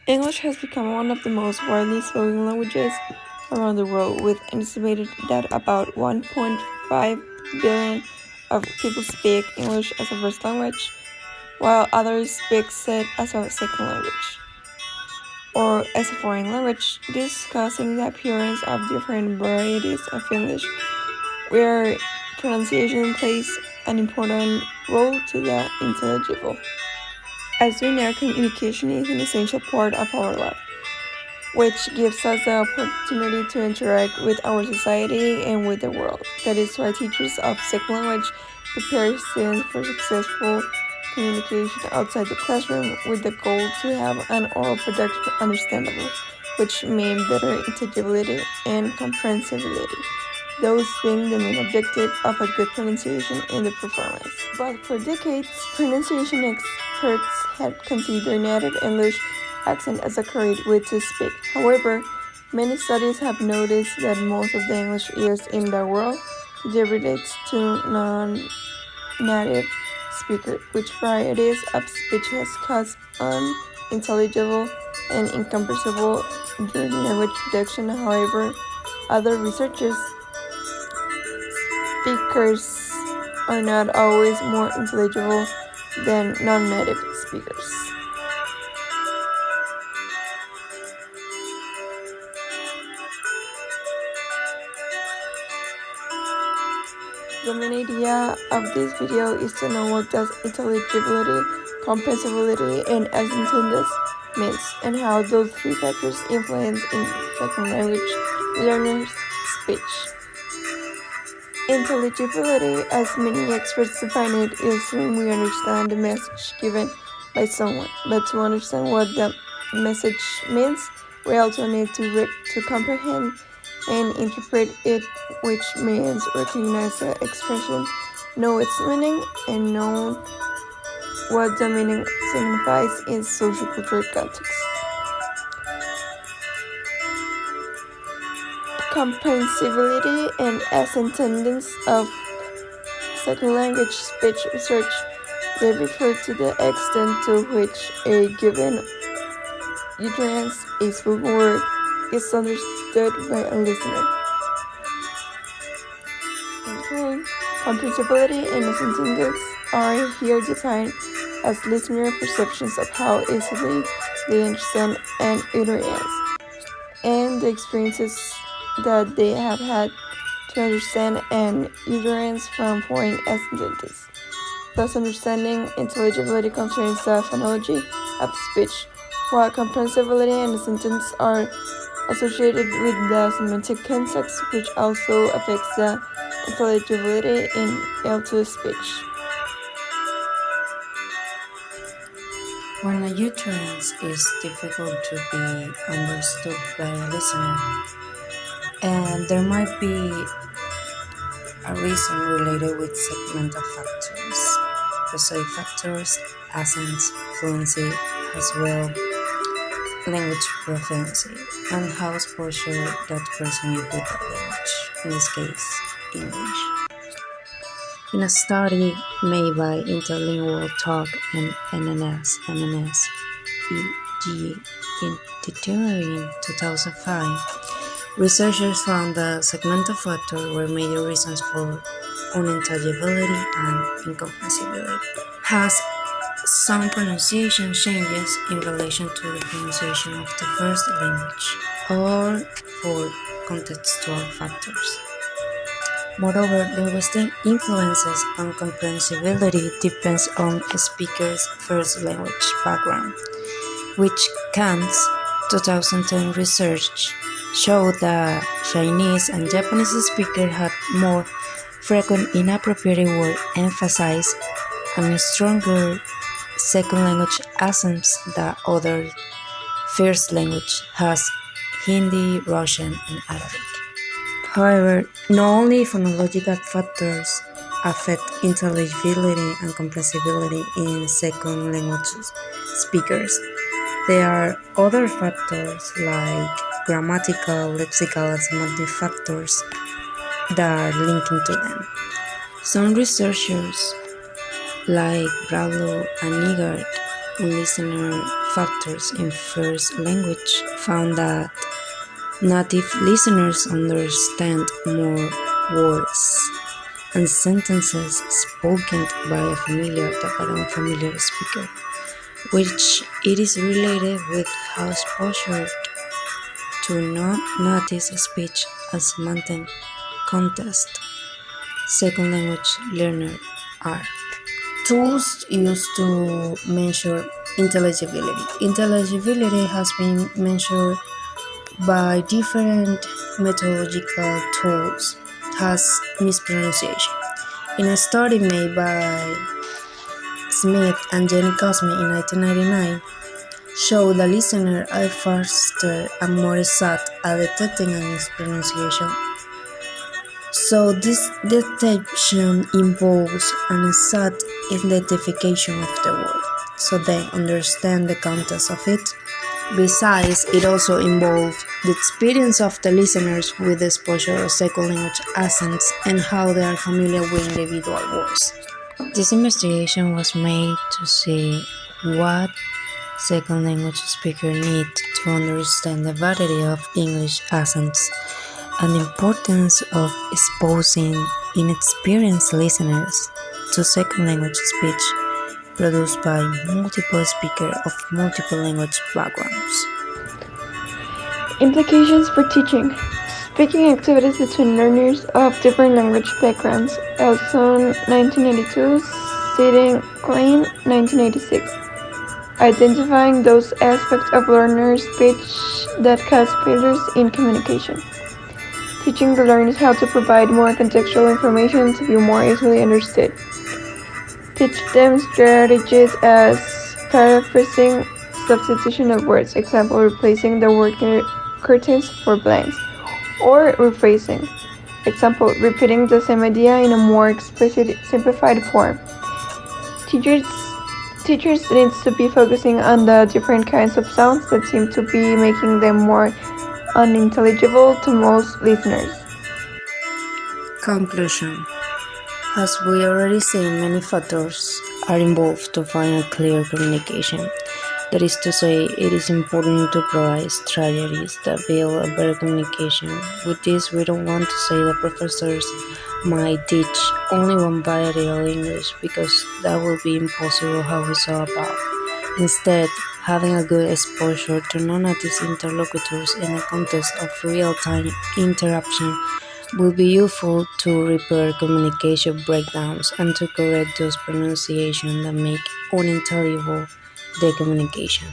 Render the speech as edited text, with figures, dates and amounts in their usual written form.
English has become one of the most widely spoken languages around the world, with an estimated that about 1.5 billion of people speak English as a first language, while others speak it as a second language or as a foreign language, discussing the appearance of different varieties of English, where pronunciation plays an important role to the intelligible. As we know, communication is an essential part of our life, which gives us the opportunity to interact with our society and with the world. That is why teachers of second language prepare students for successful communication outside the classroom with the goal to have an oral production understandable, which mean better intelligibility and comprehensibility, those being the main objective of a good pronunciation in the performance. But for decades, pronunciation experts had considered native English accent as a correct way to speak. However, many studies have noticed that most of the English used in the world deviates to non-native speakers, which varieties of speech has caused unintelligible and incomprehensible during language production. However, other researchers speakers are not always more intelligible than non-native speakers. The main idea of this video is to know what does intelligibility, comprehensibility, and accentedness means, and how those three factors influence in second language learners' speech. Intelligibility, as many experts define it, is when we understand the message given by someone. But to understand what the message means, we also need to comprehend and interpret it, which means recognize the expression, know its meaning, and know what the meaning signifies in social-cultural context. Comprehensibility and accentedness of second language speech research. They refer to the extent to which a given utterance, a spoken word, is understood by a listener. Okay. Comprehensibility and accentedness are here defined as listener perceptions of how easily they understand an utterance, and the experiences that they have had to understand an utterance from foreign accents. Thus, understanding intelligibility concerns the phonology of speech, while comprehensibility and accentedness are associated with the semantic context, which also affects the intelligibility in L2 speech. When a utterance is difficult to be understood by a listener, and there might be a reason related with segmental factors, prosodic factors, accents, fluency, as well language proficiency, and how exposure that person is with that language, in this case, English. In a study made by Interlingual Talk and NNS EG in 2005, researchers found that segmental factors were major reasons for unintelligibility and incomprehensibility. Has some pronunciation changes in relation to the pronunciation of the first language, or for contextual factors. Moreover, linguistic influences on comprehensibility depends on a speaker's first language background, which Kant's 2010 research showed that Chinese and Japanese speakers had more frequent inappropriate word emphasis and stronger second language accents than other first language has Hindi, Russian, and Arabic. However, not only phonological factors affect intelligibility and comprehensibility in second language speakers. There are other factors like grammatical, lexical, and semantic factors that are linking to them. Some researchers like Bradlow and Nigard, listener factors in first language found that native listeners understand more words and sentences spoken by a familiar than by an unfamiliar speaker, which it is related with how exposure to non-native speech as maintain contest second language learner are. Tools used to measure intelligibility. Intelligibility has been measured by different methodological tools, has mispronunciation. In a study made by Smith and Jenny Cosme in 1999, showed the listener are faster and more exact at detecting a mispronunciation. So this detection involves an exact identification of the word, so they understand the context of it. Besides, it also involves the experience of the listeners with the exposure of second language accents and how they are familiar with individual words. This investigation was made to see what second language speakers need to understand the variety of English accents and the importance of exposing inexperienced listeners to second language speech produced by multiple speakers of multiple language backgrounds. Implications for teaching. Speaking activities between learners of different language backgrounds. Elson 1982, Sitting Klein 1986. Identifying those aspects of learners' speech that cause failures in communication. Teaching the learners how to provide more contextual information to be more easily understood. Teach them strategies as paraphrasing, substitution of words, example replacing the word curtains for blanks, or rephrasing, example repeating the same idea in a more explicit, simplified form. Teachers need to be focusing on the different kinds of sounds that seem to be making them more unintelligible to most listeners. Conclusion. As we already seen, many factors are involved to find a clear communication. That is to say, it is important to provide strategies that build a better communication. With this, we don't want to say that professors might teach only one variety of English because that will be impossible how we saw above. Instead, having a good exposure to non-native interlocutors in a context of real-time interaction will be useful to repair communication breakdowns and to correct those pronunciations that make unintelligible the communication.